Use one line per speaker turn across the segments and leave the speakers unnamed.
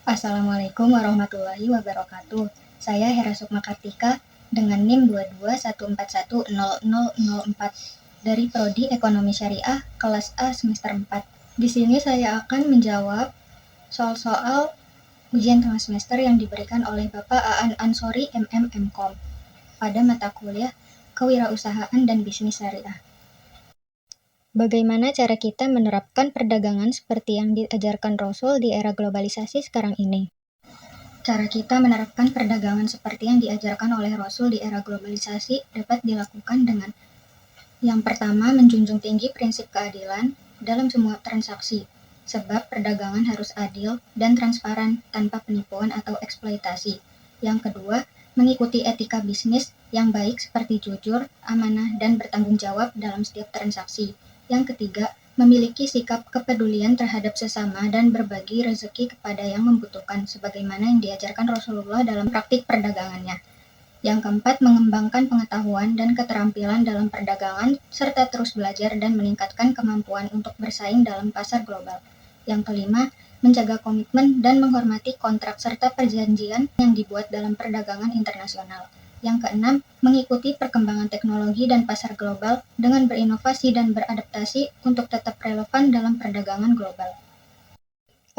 Assalamualaikum warahmatullahi wabarakatuh. Saya Hera Sukma Kartika dengan NIM 2214100004 dari Prodi Ekonomi Syariah kelas A semester 4. Di sini saya akan menjawab soal-soal ujian tengah semester yang diberikan oleh Bapak Aan Ansori MM.Com pada mata kuliah Kewirausahaan dan Bisnis Syariah. Bagaimana cara kita menerapkan perdagangan seperti yang diajarkan Rasul di era globalisasi sekarang ini? Cara kita menerapkan perdagangan seperti yang diajarkan oleh Rasul di era globalisasi dapat dilakukan dengan yang pertama, menjunjung tinggi prinsip keadilan dalam semua transaksi, sebab perdagangan harus adil dan transparan tanpa penipuan atau eksploitasi. Yang kedua, mengikuti etika bisnis yang baik seperti jujur, amanah, dan bertanggung jawab dalam setiap transaksi. Yang ketiga, memiliki sikap kepedulian terhadap sesama dan berbagi rezeki kepada yang membutuhkan sebagaimana yang diajarkan Rasulullah dalam praktik perdagangannya. Yang keempat, mengembangkan pengetahuan dan keterampilan dalam perdagangan serta terus belajar dan meningkatkan kemampuan untuk bersaing dalam pasar global. Yang kelima, menjaga komitmen dan menghormati kontrak serta perjanjian yang dibuat dalam perdagangan internasional. Yang keenam, mengikuti perkembangan teknologi dan pasar global dengan berinovasi dan beradaptasi untuk tetap relevan dalam perdagangan global.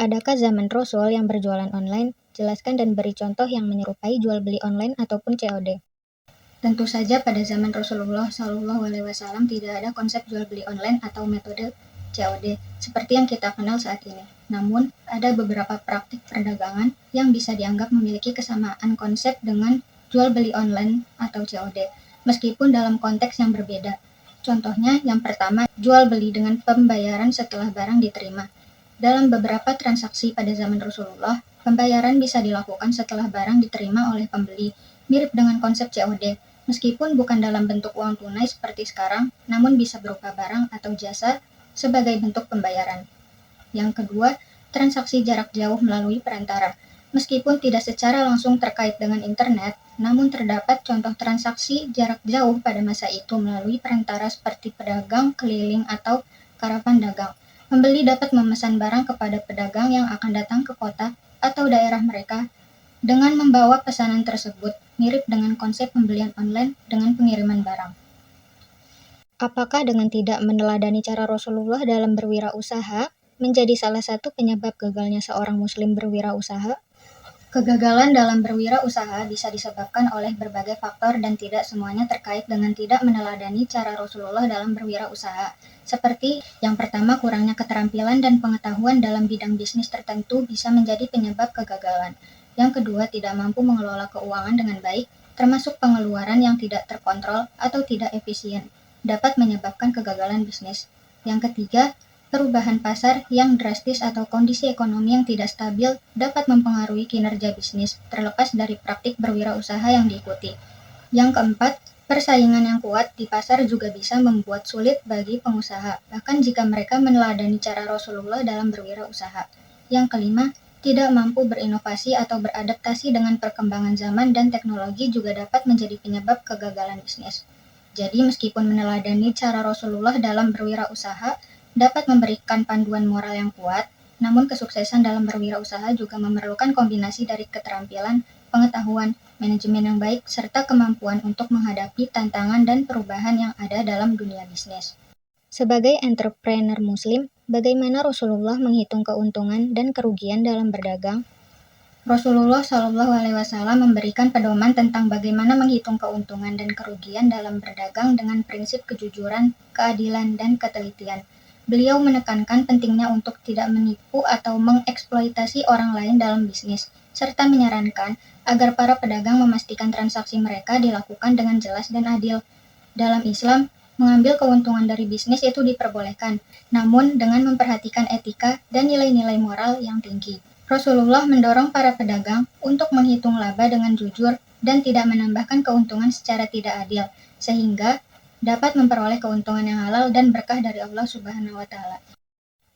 Adakah zaman Rasul yang berjualan online? Jelaskan dan beri contoh yang menyerupai jual beli online ataupun COD. Tentu saja pada zaman Rasulullah SAW tidak ada konsep jual beli online atau metode COD seperti yang kita kenal saat ini. Namun, ada beberapa praktik perdagangan yang bisa dianggap memiliki kesamaan konsep dengan jual beli online atau COD, meskipun dalam konteks yang berbeda. Contohnya, yang pertama, jual beli dengan pembayaran setelah barang diterima. Dalam beberapa transaksi pada zaman Rasulullah, pembayaran bisa dilakukan setelah barang diterima oleh pembeli, mirip dengan konsep COD, meskipun bukan dalam bentuk uang tunai seperti sekarang, namun bisa berupa barang atau jasa sebagai bentuk pembayaran. Yang kedua, transaksi jarak jauh melalui perantara. Meskipun tidak secara langsung terkait dengan internet, namun terdapat contoh transaksi jarak jauh pada masa itu melalui perantara seperti pedagang keliling atau karavan dagang. Pembeli dapat memesan barang kepada pedagang yang akan datang ke kota atau daerah mereka dengan membawa pesanan tersebut, mirip dengan konsep pembelian online dengan pengiriman barang. Apakah dengan tidak meneladani cara Rasulullah dalam berwirausaha menjadi salah satu penyebab gagalnya seorang muslim berwirausaha? Kegagalan dalam berwirausaha bisa disebabkan oleh berbagai faktor dan tidak semuanya terkait dengan tidak meneladani cara Rasulullah dalam berwirausaha. Seperti yang pertama, kurangnya keterampilan dan pengetahuan dalam bidang bisnis tertentu bisa menjadi penyebab kegagalan. Yang kedua, tidak mampu mengelola keuangan dengan baik, termasuk pengeluaran yang tidak terkontrol atau tidak efisien, dapat menyebabkan kegagalan bisnis. Yang ketiga, perubahan pasar yang drastis atau kondisi ekonomi yang tidak stabil dapat mempengaruhi kinerja bisnis, terlepas dari praktik berwirausaha yang diikuti. Yang keempat, persaingan yang kuat di pasar juga bisa membuat sulit bagi pengusaha, bahkan jika mereka meneladani cara Rasulullah dalam berwirausaha. Yang kelima, tidak mampu berinovasi atau beradaptasi dengan perkembangan zaman dan teknologi juga dapat menjadi penyebab kegagalan bisnis. Jadi, meskipun meneladani cara Rasulullah dalam berwirausaha dapat memberikan panduan moral yang kuat, namun kesuksesan dalam berwirausaha juga memerlukan kombinasi dari keterampilan, pengetahuan, manajemen yang baik, serta kemampuan untuk menghadapi tantangan dan perubahan yang ada dalam dunia bisnis. Sebagai entrepreneur muslim, bagaimana Rasulullah menghitung keuntungan dan kerugian dalam berdagang? Rasulullah SAW memberikan pedoman tentang bagaimana menghitung keuntungan dan kerugian dalam berdagang dengan prinsip kejujuran, keadilan, dan ketelitian. Beliau menekankan pentingnya untuk tidak menipu atau mengeksploitasi orang lain dalam bisnis, serta menyarankan agar para pedagang memastikan transaksi mereka dilakukan dengan jelas dan adil. Dalam Islam, mengambil keuntungan dari bisnis itu diperbolehkan, namun dengan memperhatikan etika dan nilai-nilai moral yang tinggi. Rasulullah mendorong para pedagang untuk menghitung laba dengan jujur dan tidak menambahkan keuntungan secara tidak adil, sehingga dapat memperoleh keuntungan yang halal dan berkah dari Allah Subhanahu wa Ta'ala.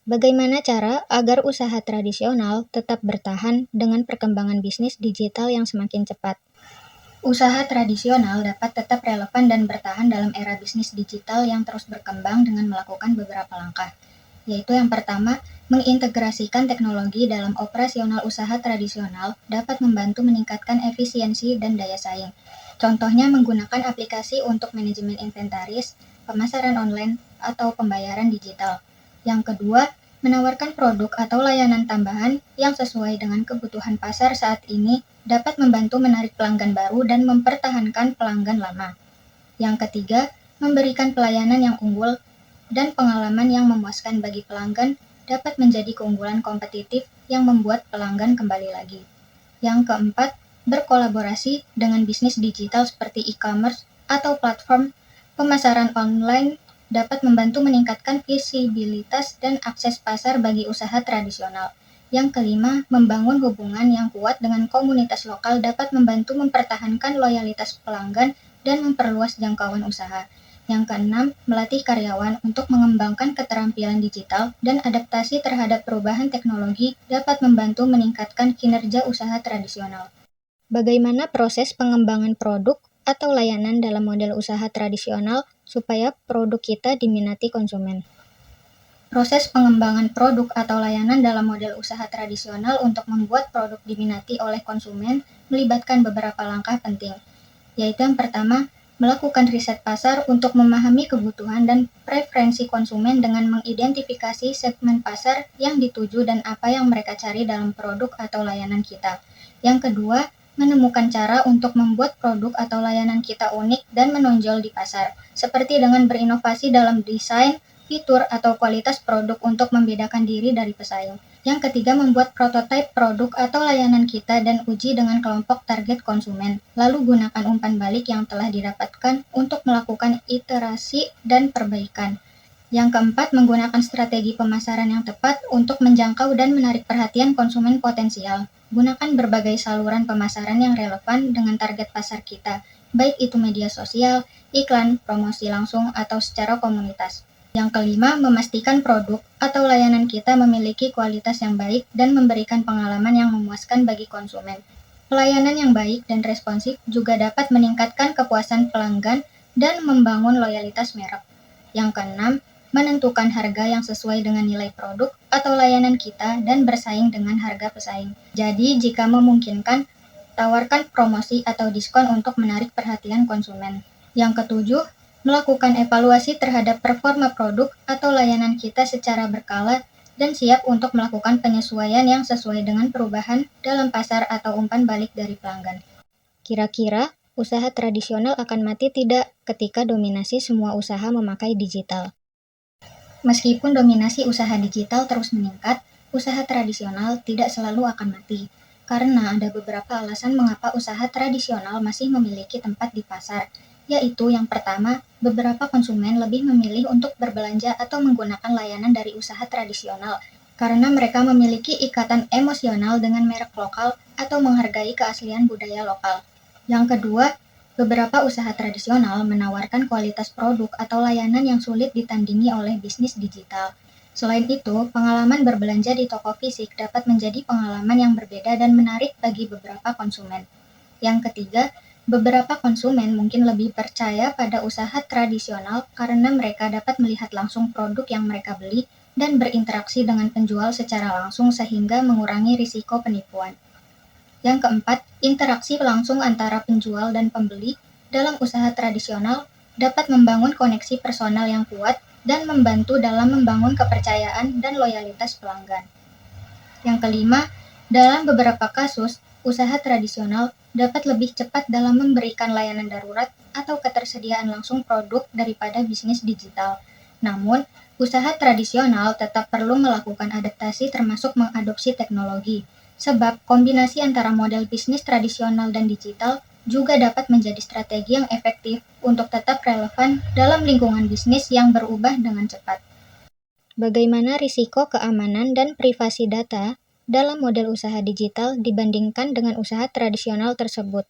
Bagaimana cara agar usaha tradisional tetap bertahan dengan perkembangan bisnis digital yang semakin cepat? Usaha tradisional dapat tetap relevan dan bertahan dalam era bisnis digital yang terus berkembang dengan melakukan beberapa langkah. yaitu yang pertama, mengintegrasikan teknologi dalam operasional usaha tradisional dapat membantu meningkatkan efisiensi dan daya saing. Contohnya menggunakan aplikasi untuk manajemen inventaris, pemasaran online, atau pembayaran digital. Yang kedua, menawarkan produk atau layanan tambahan yang sesuai dengan kebutuhan pasar saat ini dapat membantu menarik pelanggan baru dan mempertahankan pelanggan lama. Yang ketiga, memberikan pelayanan yang unggul dan pengalaman yang memuaskan bagi pelanggan dapat menjadi keunggulan kompetitif yang membuat pelanggan kembali lagi. Yang keempat, berkolaborasi dengan bisnis digital seperti e-commerce atau platform pemasaran online dapat membantu meningkatkan visibilitas dan akses pasar bagi usaha tradisional. Yang kelima, membangun hubungan yang kuat dengan komunitas lokal dapat membantu mempertahankan loyalitas pelanggan dan memperluas jangkauan usaha. Yang keenam, melatih karyawan untuk mengembangkan keterampilan digital dan adaptasi terhadap perubahan teknologi dapat membantu meningkatkan kinerja usaha tradisional. Bagaimana proses pengembangan produk atau layanan dalam model usaha tradisional supaya produk kita diminati konsumen? Proses pengembangan produk atau layanan dalam model usaha tradisional untuk membuat produk diminati oleh konsumen melibatkan beberapa langkah penting, yaitu yang pertama, melakukan riset pasar untuk memahami kebutuhan dan preferensi konsumen dengan mengidentifikasi segmen pasar yang dituju dan apa yang mereka cari dalam produk atau layanan kita. Yang kedua, menemukan cara untuk membuat produk atau layanan kita unik dan menonjol di pasar, seperti dengan berinovasi dalam desain, fitur, atau kualitas produk untuk membedakan diri dari pesaing. Yang ketiga, membuat prototipe produk atau layanan kita dan uji dengan kelompok target konsumen. Lalu gunakan umpan balik yang telah didapatkan untuk melakukan iterasi dan perbaikan. Yang keempat, menggunakan strategi pemasaran yang tepat untuk menjangkau dan menarik perhatian konsumen potensial. Gunakan berbagai saluran pemasaran yang relevan dengan target pasar kita, baik itu media sosial, iklan, promosi langsung, atau secara komunitas. Yang kelima, memastikan produk atau layanan kita memiliki kualitas yang baik dan memberikan pengalaman yang memuaskan bagi konsumen. Pelayanan yang baik dan responsif juga dapat meningkatkan kepuasan pelanggan dan membangun loyalitas merek. Yang keenam, menentukan harga yang sesuai dengan nilai produk atau layanan kita dan bersaing dengan harga pesaing. Jadi, jika memungkinkan, tawarkan promosi atau diskon untuk menarik perhatian konsumen. Yang ketujuh, melakukan evaluasi terhadap performa produk atau layanan kita secara berkala dan siap untuk melakukan penyesuaian yang sesuai dengan perubahan dalam pasar atau umpan balik dari pelanggan. Kira-kira, usaha tradisional akan mati tidak ketika dominasi semua usaha memakai digital? Meskipun dominasi usaha digital terus meningkat, usaha tradisional tidak selalu akan mati, karena ada beberapa alasan mengapa usaha tradisional masih memiliki tempat di pasar, yaitu yang pertama, beberapa konsumen lebih memilih untuk berbelanja atau menggunakan layanan dari usaha tradisional karena mereka memiliki ikatan emosional dengan merek lokal atau menghargai keaslian budaya lokal. Yang kedua, beberapa usaha tradisional menawarkan kualitas produk atau layanan yang sulit ditandingi oleh bisnis digital. Selain itu, pengalaman berbelanja di toko fisik dapat menjadi pengalaman yang berbeda dan menarik bagi beberapa konsumen. Yang ketiga, beberapa konsumen mungkin lebih percaya pada usaha tradisional karena mereka dapat melihat langsung produk yang mereka beli dan berinteraksi dengan penjual secara langsung sehingga mengurangi risiko penipuan. Yang keempat, interaksi langsung antara penjual dan pembeli dalam usaha tradisional dapat membangun koneksi personal yang kuat dan membantu dalam membangun kepercayaan dan loyalitas pelanggan. Yang kelima, dalam beberapa kasus, usaha tradisional dapat lebih cepat dalam memberikan layanan darurat atau ketersediaan langsung produk daripada bisnis digital. Namun, usaha tradisional tetap perlu melakukan adaptasi termasuk mengadopsi teknologi, sebab kombinasi antara model bisnis tradisional dan digital juga dapat menjadi strategi yang efektif untuk tetap relevan dalam lingkungan bisnis yang berubah dengan cepat. Bagaimana risiko keamanan dan privasi data dalam model usaha digital dibandingkan dengan usaha tradisional tersebut?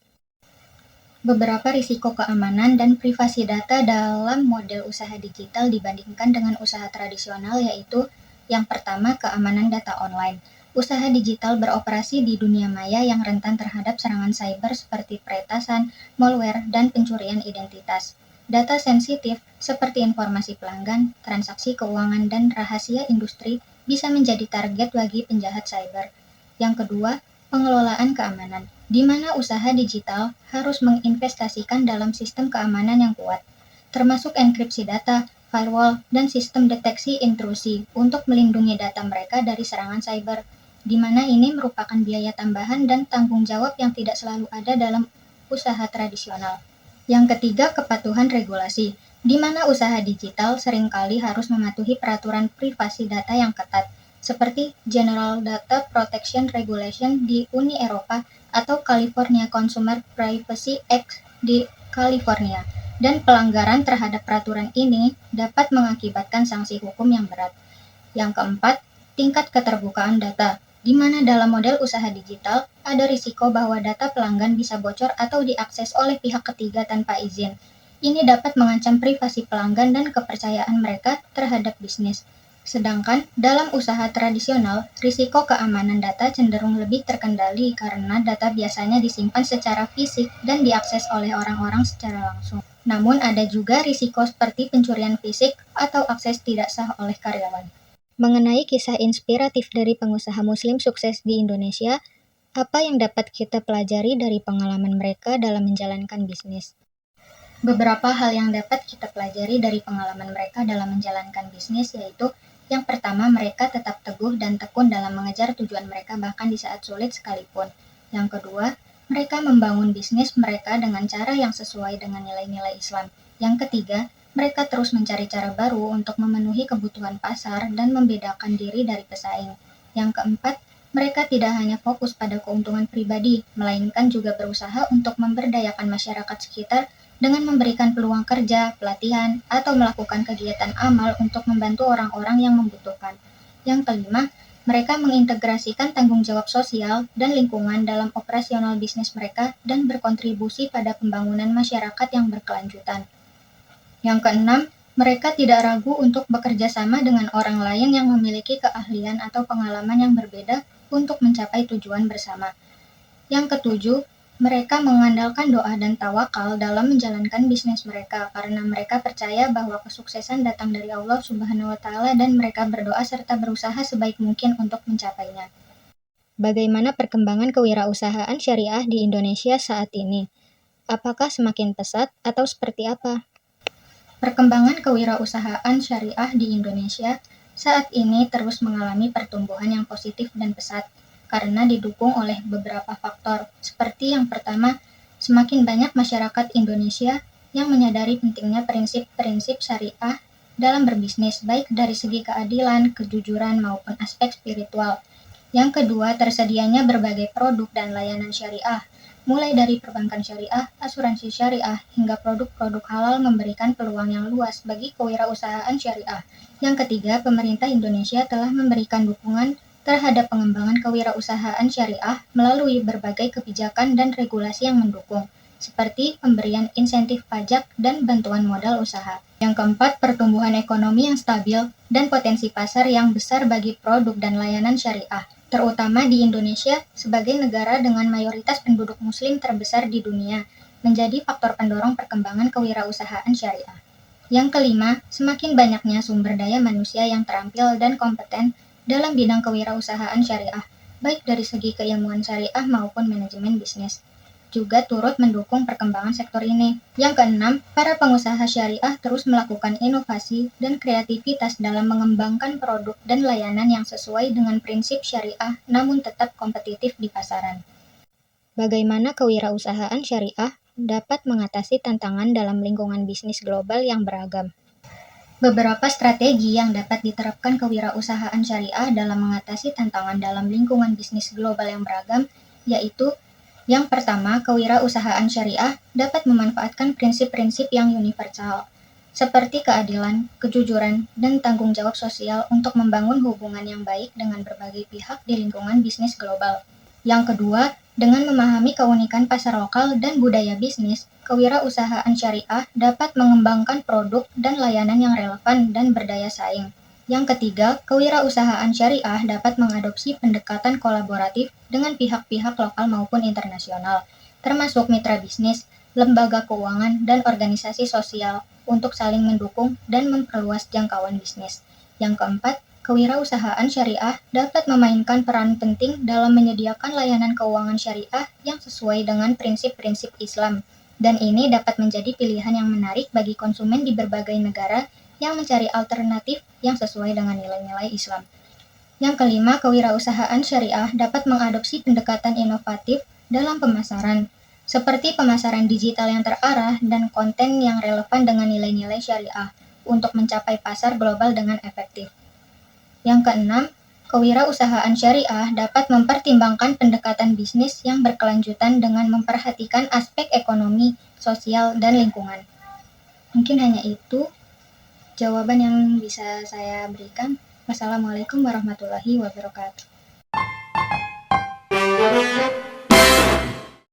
Beberapa risiko keamanan dan privasi data dalam model usaha digital dibandingkan dengan usaha tradisional yaitu yang pertama, keamanan data online. Usaha digital beroperasi di dunia maya yang rentan terhadap serangan cyber seperti peretasan, malware, dan pencurian identitas. data sensitif seperti informasi pelanggan, transaksi keuangan, dan rahasia industri bisa menjadi target bagi penjahat cyber. Yang kedua, pengelolaan keamanan, di mana usaha digital harus menginvestasikan dalam sistem keamanan yang kuat, termasuk enkripsi data, firewall, dan sistem deteksi intrusi untuk melindungi data mereka dari serangan cyber, di mana ini merupakan biaya tambahan dan tanggung jawab yang tidak selalu ada dalam usaha tradisional. Yang ketiga, kepatuhan regulasi, di mana usaha digital seringkali harus mematuhi peraturan privasi data yang ketat, seperti General Data Protection Regulation di Uni Eropa atau California Consumer Privacy Act di California, dan pelanggaran terhadap peraturan ini dapat mengakibatkan sanksi hukum yang berat. Yang keempat, tingkat keterbukaan data, di mana dalam model usaha digital, ada risiko bahwa data pelanggan bisa bocor atau diakses oleh pihak ketiga tanpa izin. Ini dapat mengancam privasi pelanggan dan kepercayaan mereka terhadap bisnis. Sedangkan dalam usaha tradisional, risiko keamanan data cenderung lebih terkendali karena data biasanya disimpan secara fisik dan diakses oleh orang-orang secara langsung. Namun ada juga risiko seperti pencurian fisik atau akses tidak sah oleh karyawan. Mengenai kisah inspiratif dari pengusaha muslim sukses di Indonesia, apa yang dapat kita pelajari dari pengalaman mereka dalam menjalankan bisnis? Beberapa hal yang dapat kita pelajari dari pengalaman mereka dalam menjalankan bisnis yaitu yang pertama, mereka tetap teguh dan tekun dalam mengejar tujuan mereka bahkan di saat sulit sekalipun. Yang kedua, mereka membangun bisnis mereka dengan cara yang sesuai dengan nilai-nilai Islam. Yang ketiga, mereka terus mencari cara baru untuk memenuhi kebutuhan pasar dan membedakan diri dari pesaing. Yang keempat, mereka tidak hanya fokus pada keuntungan pribadi, melainkan juga berusaha untuk memberdayakan masyarakat sekitar dengan memberikan peluang kerja, pelatihan, atau melakukan kegiatan amal untuk membantu orang-orang yang membutuhkan. Yang kelima, mereka mengintegrasikan tanggung jawab sosial dan lingkungan dalam operasional bisnis mereka dan berkontribusi pada pembangunan masyarakat yang berkelanjutan. Yang keenam, mereka tidak ragu untuk bekerja sama dengan orang lain yang memiliki keahlian atau pengalaman yang berbeda untuk mencapai tujuan bersama. Yang ketujuh, mereka mengandalkan doa dan tawakal dalam menjalankan bisnis mereka karena mereka percaya bahwa kesuksesan datang dari Allah Subhanahu wa Ta'ala dan mereka berdoa serta berusaha sebaik mungkin untuk mencapainya. Bagaimana perkembangan kewirausahaan syariah di Indonesia saat ini? Apakah semakin pesat atau seperti apa? Perkembangan kewirausahaan syariah di Indonesia saat ini terus mengalami pertumbuhan yang positif dan pesat karena didukung oleh beberapa faktor, seperti yang pertama, semakin banyak masyarakat Indonesia yang menyadari pentingnya prinsip-prinsip syariah dalam berbisnis, baik dari segi keadilan, kejujuran, maupun aspek spiritual. Yang kedua, tersedianya berbagai produk dan layanan syariah, mulai dari perbankan syariah, asuransi syariah, hingga produk-produk halal memberikan peluang yang luas bagi kewirausahaan syariah. Yang ketiga, pemerintah Indonesia telah memberikan dukungan terhadap pengembangan kewirausahaan syariah melalui berbagai kebijakan dan regulasi yang mendukung, seperti pemberian insentif pajak dan bantuan modal usaha. Yang keempat, pertumbuhan ekonomi yang stabil dan potensi pasar yang besar bagi produk dan layanan syariah, terutama di Indonesia sebagai negara dengan mayoritas penduduk muslim terbesar di dunia, menjadi faktor pendorong perkembangan kewirausahaan syariah. Yang kelima, semakin banyaknya sumber daya manusia yang terampil dan kompeten dalam bidang kewirausahaan syariah, baik dari segi keilmuan syariah maupun manajemen bisnis, juga turut mendukung perkembangan sektor ini. Yang keenam, para pengusaha syariah terus melakukan inovasi dan kreativitas dalam mengembangkan produk dan layanan yang sesuai dengan prinsip syariah namun tetap kompetitif di pasaran. Bagaimana kewirausahaan syariah dapat mengatasi tantangan dalam lingkungan bisnis global yang beragam? Beberapa strategi yang dapat diterapkan kewirausahaan syariah dalam mengatasi tantangan dalam lingkungan bisnis global yang beragam, yaitu yang pertama, kewirausahaan syariah dapat memanfaatkan prinsip-prinsip yang universal, seperti keadilan, kejujuran, dan tanggung jawab sosial untuk membangun hubungan yang baik dengan berbagai pihak di lingkungan bisnis global. Yang kedua, dengan memahami keunikan pasar lokal dan budaya bisnis, kewirausahaan syariah dapat mengembangkan produk dan layanan yang relevan dan berdaya saing. Yang ketiga, kewirausahaan syariah dapat mengadopsi pendekatan kolaboratif dengan pihak-pihak lokal maupun internasional, termasuk mitra bisnis, lembaga keuangan, dan organisasi sosial untuk saling mendukung dan memperluas jangkauan bisnis. Yang keempat, kewirausahaan syariah dapat memainkan peran penting dalam menyediakan layanan keuangan syariah yang sesuai dengan prinsip-prinsip Islam, dan ini dapat menjadi pilihan yang menarik bagi konsumen di berbagai negara yang mencari alternatif yang sesuai dengan nilai-nilai Islam. Yang kelima, kewirausahaan syariah dapat mengadopsi pendekatan inovatif dalam pemasaran, seperti pemasaran digital yang terarah dan konten yang relevan dengan nilai-nilai syariah untuk mencapai pasar global dengan efektif. Yang keenam, kewirausahaan syariah dapat mempertimbangkan pendekatan bisnis yang berkelanjutan dengan memperhatikan aspek ekonomi, sosial, dan lingkungan. Mungkin hanya itu jawaban yang bisa saya berikan. Wassalamualaikum warahmatullahi wabarakatuh.